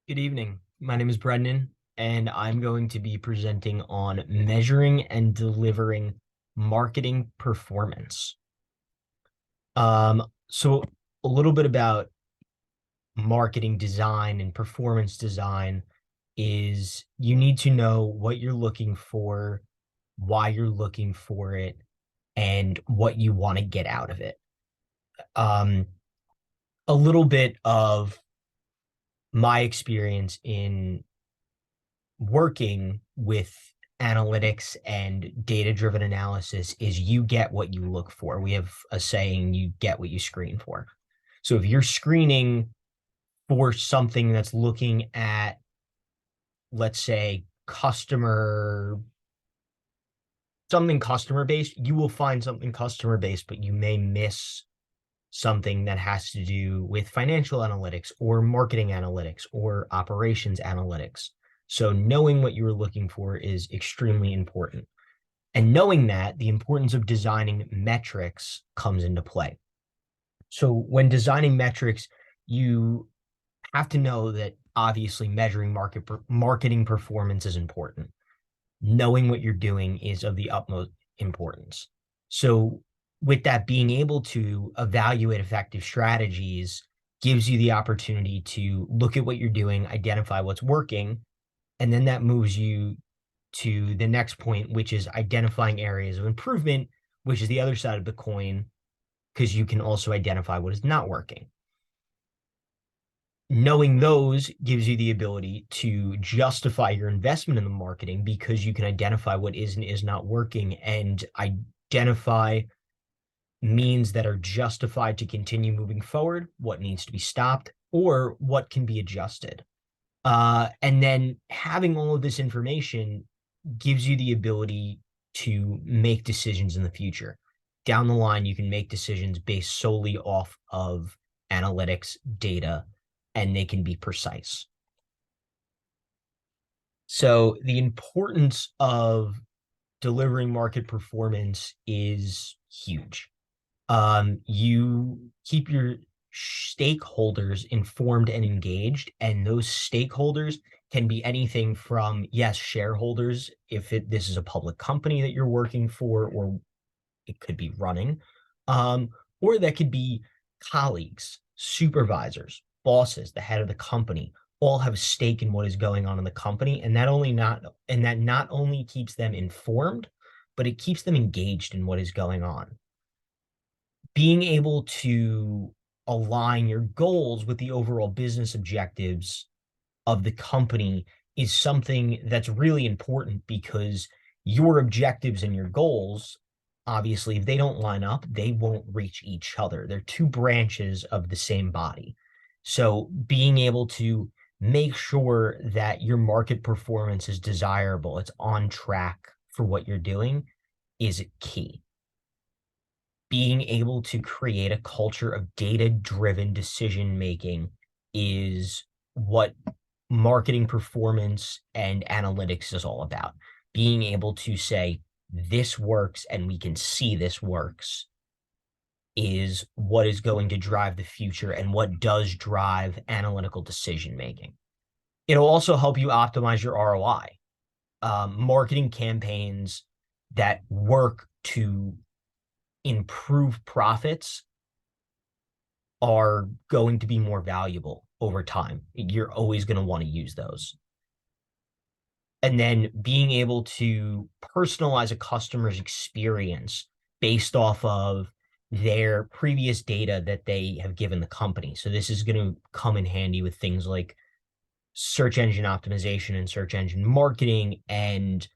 Good evening. My name is Brendan, and I'm going to be presenting on measuring and delivering marketing performance. So a little bit about marketing design and performance design is you need to know what you're looking for, why you're looking for it, and what you want to get out of it. Um, a little bit of my experience in working with analytics and data-driven analysis is you get what you look for. We have a saying, you get what you screen for. So if you're screening for something that's looking at, let's say, something customer based, you will find something customer based, but you may miss something that has to do with financial analytics or marketing analytics or operations analytics. So knowing what you're looking for is extremely important. And knowing that, the importance of designing metrics comes into play. So when designing metrics, you have to know that obviously measuring marketing performance is important. Knowing what you're doing is of the utmost importance. So with that, being able to evaluate effective strategies gives you the opportunity to look at what you're doing, identify what's working, and then that moves you to the next point, which is identifying areas of improvement, which is the other side of the coin, because you can also identify what is not working. Knowing those gives you the ability to justify your investment in the marketing because you can identify what is and is not working and identify means that are justified to continue moving forward, what needs to be stopped, or what can be adjusted. And then having all of this information gives you the ability to make decisions in the future. Down the line, you can make decisions based solely off of analytics data, and they can be precise. So the importance of delivering market performance is huge. You keep your stakeholders informed and engaged, and those stakeholders can be anything from, yes, shareholders, if this is a public company that you're working for, or it could be running, or that could be colleagues, supervisors, bosses, the head of the company, all have a stake in what is going on in the company, and that not only keeps them informed, but it keeps them engaged in what is going on. Being able to align your goals with the overall business objectives of the company is something that's really important because your objectives and your goals, obviously, if they don't line up, they won't reach each other. They're two branches of the same body. So being able to make sure that your market performance is desirable, it's on track for what you're doing is key. Being able to create a culture of data-driven decision making is what marketing performance and analytics is all about. Being able to say, this works and we can see this works is what is going to drive the future and what does drive analytical decision making. It'll also help you optimize your ROI. Marketing campaigns that work to improve profits are going to be more valuable over time. You're always going to want to use those. And then being able to personalize a customer's experience based off of their previous data that they have given the company. So this is going to come in handy with things like search engine optimization and search engine marketing and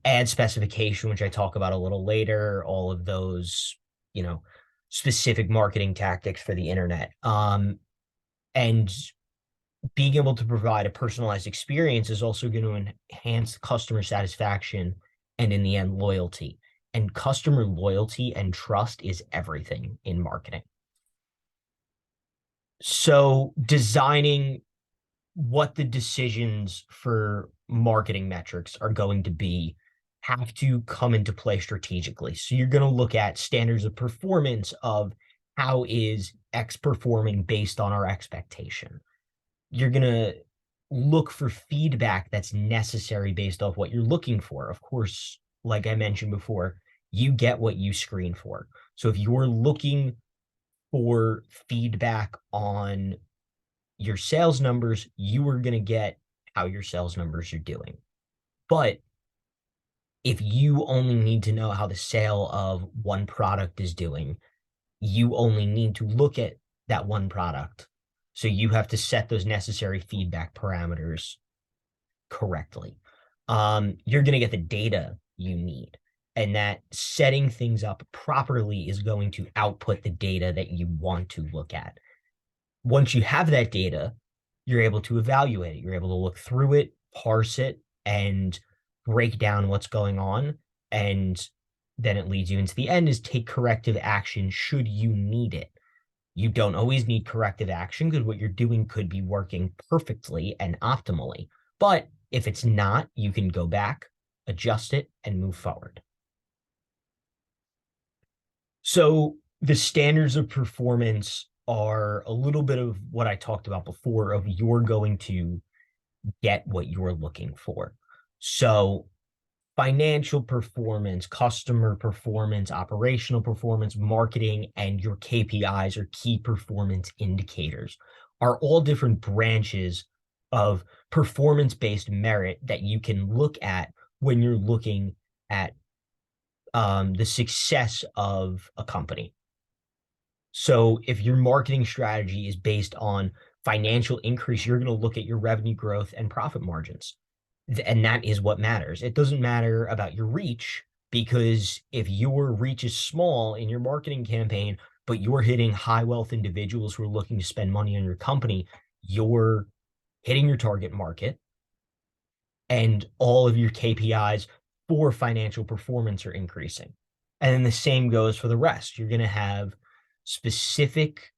ad specification, which I talk about a little later, all of those, specific marketing tactics for the internet. And being able to provide a personalized experience is also going to enhance customer satisfaction and in the end, loyalty. And customer loyalty and trust is everything in marketing. So designing what the decisions for marketing metrics are going to be have to come into play strategically. So you're going to look at standards of performance of how is X performing based on our expectation. you're going to look for feedback that's necessary based off what you're looking for. Of course, like I mentioned before, you get what you screen for. So if you're looking for feedback on your sales numbers, you are going to get how your sales numbers are doing. But if you only need to know how the sale of one product is doing, you only need to look at that one product. So you have to set those necessary feedback parameters correctly. You're going to get the data you need. And that setting things up properly is going to output the data that you want to look at. Once you have that data, you're able to evaluate it. You're able to look through it, parse it, and break down what's going on. And then it leads you into the end is take corrective action should you need it. You don't always need corrective action because what you're doing could be working perfectly and optimally. But if it's not, you can go back, adjust it, and move forward. So the standards of performance are a little bit of what I talked about before of you're going to get what you're looking for. So financial performance, customer performance, operational performance, marketing, and your KPIs or key performance indicators are all different branches of performance-based merit that you can look at when you're looking at the success of a company. So if your marketing strategy is based on financial increase, you're going to look at your revenue growth and profit margins. And that is what matters. It doesn't matter about your reach, because if your reach is small in your marketing campaign, but you're hitting high wealth individuals who are looking to spend money on your company, you're hitting your target market and all of your KPIs for financial performance are increasing. And then the same goes for the rest. You're going to have specific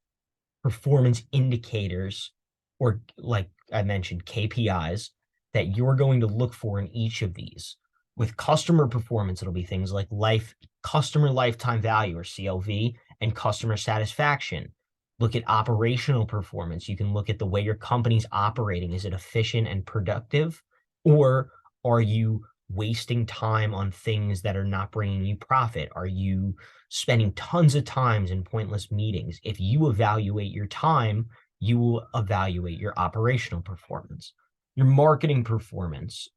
performance indicators, or like I mentioned, KPIs that you're going to look for in each of these. With customer performance, it'll be things like customer lifetime value, or CLV, and customer satisfaction. Look at operational performance. You can look at the way your company's operating. Is it efficient and productive? Or are you wasting time on things that are not bringing you profit? Are you spending tons of times in pointless meetings? If you evaluate your time, you will evaluate your operational performance. Your marketing performance,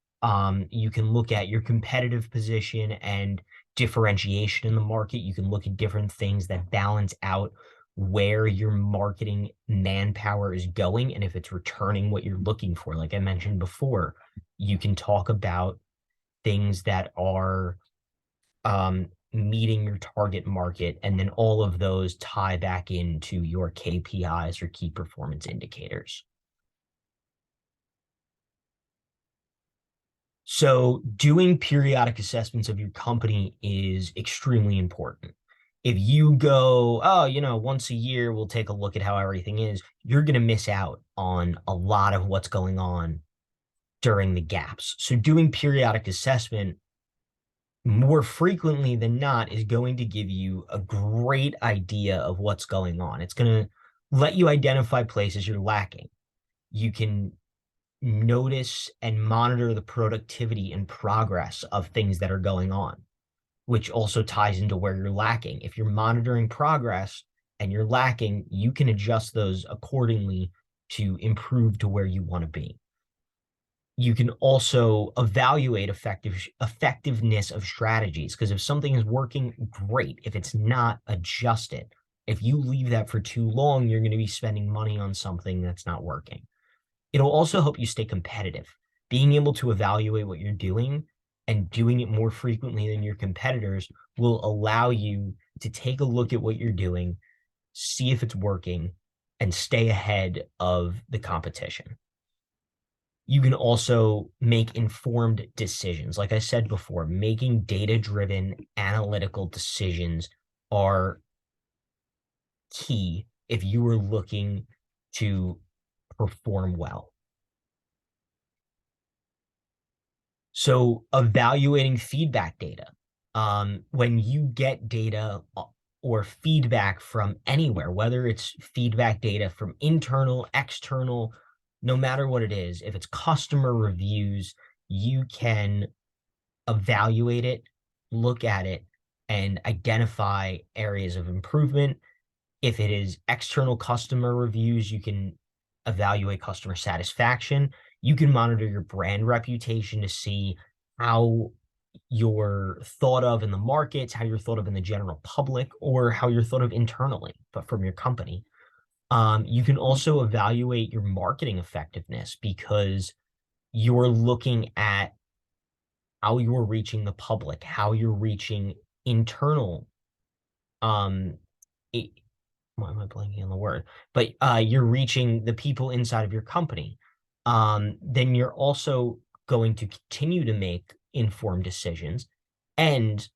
you can look at your competitive position and differentiation in the market. You can look at different things that balance out where your marketing manpower is going and if it's returning what you're looking for. Like I mentioned before, you can talk about things that are meeting your target market, and then all of those tie back into your KPIs or key performance indicators. So doing periodic assessments of your company is extremely important. If you go, oh, once a year, we'll take a look at how everything is, you're going to miss out on a lot of what's going on during the gaps. So doing periodic assessment more frequently than not is going to give you a great idea of what's going on. It's going to let you identify places you're lacking. You can notice and monitor the productivity and progress of things that are going on, which also ties into where you're lacking. If you're monitoring progress and you're lacking, you can adjust those accordingly to improve to where you want to be. You can also evaluate effectiveness of strategies, because if something is working, great. If it's not, adjust it. If you leave that for too long, you're going to be spending money on something that's not working. It'll also help you stay competitive. Being able to evaluate what you're doing and doing it more frequently than your competitors will allow you to take a look at what you're doing, see if it's working, and stay ahead of the competition. You can also make informed decisions. Like I said before, making data-driven analytical decisions are key if you are looking to perform well. So evaluating feedback data. When you get data or feedback from anywhere, whether it's feedback data from internal, external, no matter what it is, if it's customer reviews, you can evaluate it, look at it, and identify areas of improvement. If it is external customer reviews, you can evaluate customer satisfaction. You can monitor your brand reputation to see how you're thought of in the markets, how you're thought of in the general public, or how you're thought of internally, but from your company. You can also evaluate your marketing effectiveness because you're looking at how you're reaching the public, how you're reaching internal, um, it, why am I blanking on the word? But you're reaching the people inside of your company. Then you're also going to continue to make informed decisions and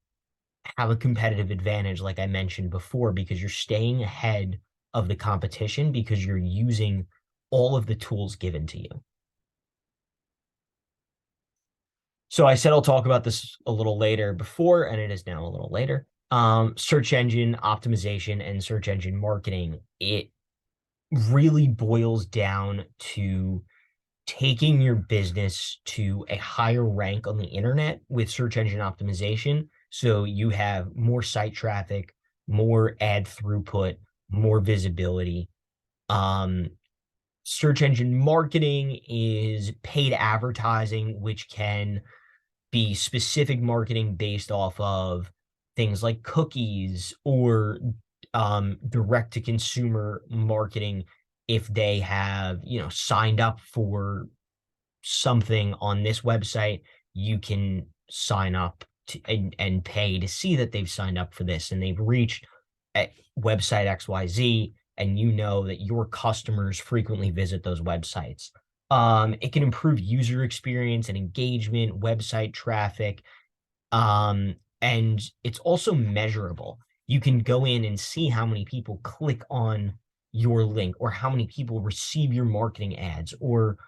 have a competitive advantage, like I mentioned before, because you're staying ahead of the competition because you're using all of the tools given to you. So I said I'll talk about this a little later before, and it is now a little later. Search engine optimization and search engine marketing. It really boils down to taking your business to a higher rank on the internet with search engine optimization. So you have more site traffic, more ad throughput, more visibility. Um, Search engine marketing is paid advertising, which can be specific marketing based off of things like cookies or direct to consumer marketing if they have, signed up for something on this website, you can sign up and pay to see that they've signed up for this and they've reached at website XYZ, and you know that your customers frequently visit those websites. It can improve user experience and engagement, website traffic, and it's also measurable. You can go in and see how many people click on your link or how many people receive your marketing ads or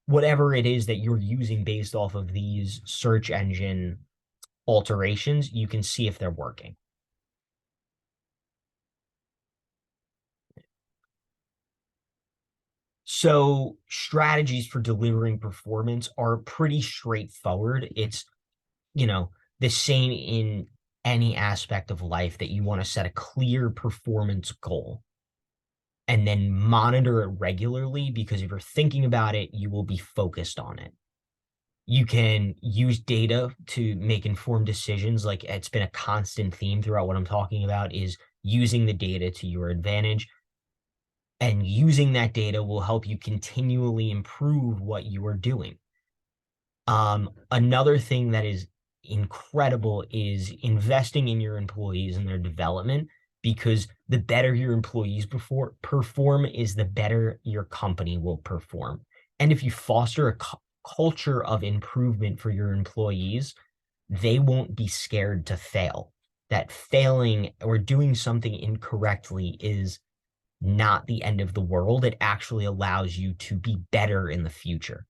whatever it is that you're using based off of these search engine alterations, you can see if they're working. So strategies for delivering performance are pretty straightforward. It's, you know, the same in any aspect of life that you want to set a clear performance goal and then monitor it regularly because if you're thinking about it, you will be focused on it. You can use data to make informed decisions. Like it's been a constant theme throughout what I'm talking about is using the data to your advantage. And using that data will help you continually improve what you are doing. Another thing that is incredible is investing in your employees and their development because the better your employees perform is the better your company will perform. And if you foster a culture of improvement for your employees, they won't be scared to fail. That failing or doing something incorrectly is not the end of the world. It actually allows you to be better in the future.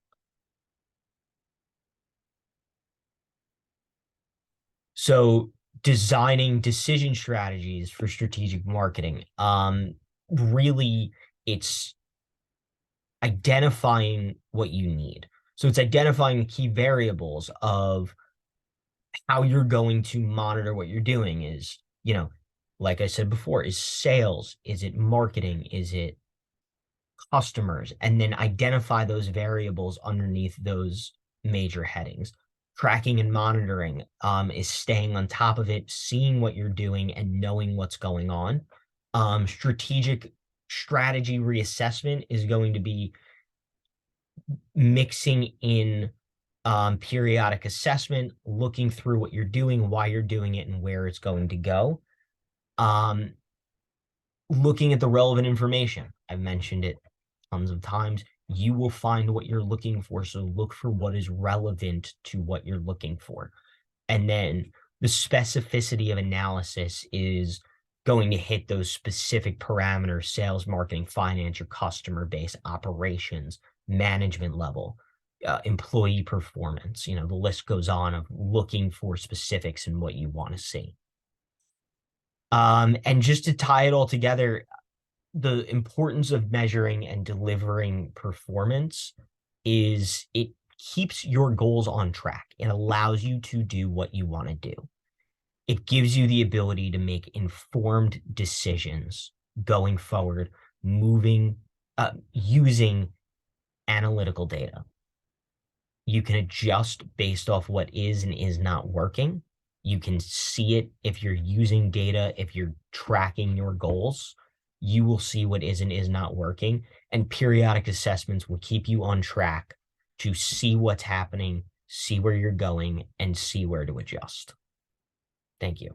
So designing decision strategies for strategic marketing, really it's identifying what you need. So it's identifying the key variables of how you're going to monitor what you're doing is, like I said before, is sales, is it marketing, is it customers, and then identify those variables underneath those major headings. Tracking and monitoring is staying on top of it, seeing what you're doing, and knowing what's going on. Strategic strategy reassessment is going to be mixing in periodic assessment, looking through what you're doing, why you're doing it, and where it's going to go. Um, Looking at the relevant information. I've mentioned it tons of times. You will find what you're looking for. So look for what is relevant to what you're looking for. And then the specificity of analysis is going to hit those specific parameters: sales, marketing, finance, your customer base, operations, management level, employee performance. The list goes on of looking for specifics in what you want to see. And just to tie it all together, the importance of measuring and delivering performance is it keeps your goals on track. It allows you to do what you want to do. It gives you the ability to make informed decisions going forward, using analytical data. You can adjust based off what is and is not working. You can see it if you're using data, if you're tracking your goals, you will see what is and is not working. And periodic assessments will keep you on track to see what's happening, see where you're going, and see where to adjust. Thank you.